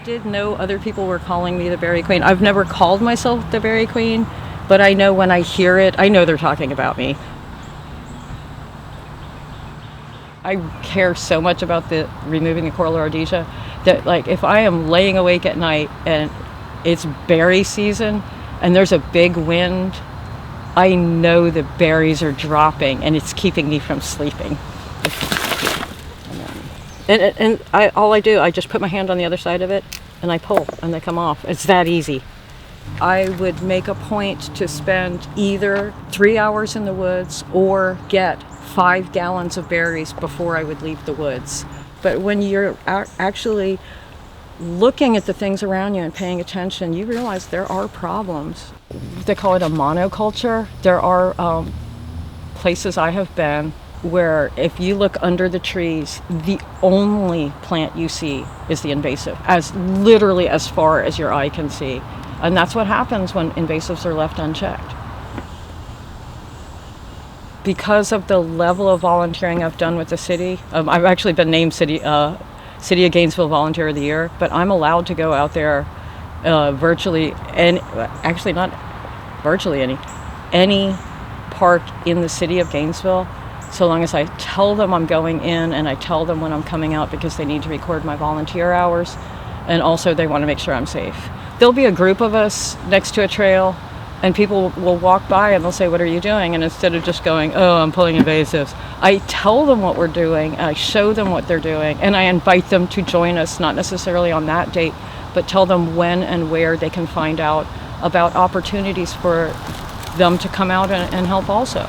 did know other people were calling me the Berry Queen. I've never called myself the Berry Queen, but I know when I hear it, I know they're talking about me. I care so much about removing the coral rhodesia that, like, if I am laying awake at night and it's berry season and there's a big wind, I know the berries are dropping and it's keeping me from sleeping. All I do, I just put my hand on the other side of it and I pull and they come off. It's that easy. I would make a point to spend either 3 hours in the woods or get 5 gallons of berries before I would leave the woods. But when you're actually looking at the things around you and paying attention, you realize there are problems. They call it a monoculture. There are places I have been where if you look under the trees, the only plant you see is the invasive, as literally as far as your eye can see. And that's what happens when invasives are left unchecked. Because of the level of volunteering I've done with the city, I've actually been named City of Gainesville Volunteer of the Year, but I'm allowed to go out there virtually, and actually not virtually any park in the city of Gainesville, so long as I tell them I'm going in and I tell them when I'm coming out, because they need to record my volunteer hours, and also they want to make sure I'm safe. There'll be a group of us next to a trail, and people will walk by and they'll say, "What are you doing?" And instead of just going, "Oh, I'm pulling invasives," I tell them what we're doing, and I show them what they're doing, and I invite them to join us, not necessarily on that date, but tell them when and where they can find out about opportunities for them to come out and help also.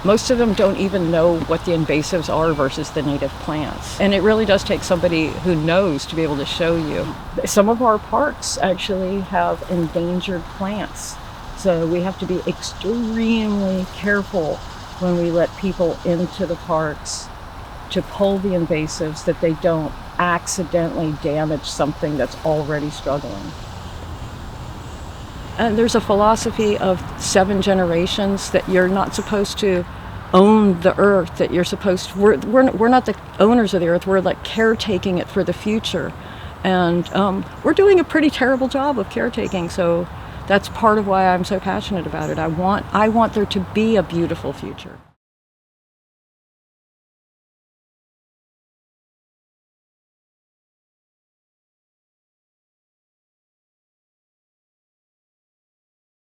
Most of them don't even know what the invasives are versus the native plants. And it really does take somebody who knows to be able to show you. Some of our parks actually have endangered plants. So we have to be extremely careful when we let people into the parks to pull the invasives, that they don't accidentally damage something that's already struggling. And there's a philosophy of 7 generations that you're not supposed to own the earth, that you're supposed to, we're not the owners of the earth, we're like caretaking it for the future. And we're doing a pretty terrible job of caretaking, so that's part of why I'm so passionate about it. I want there to be a beautiful future.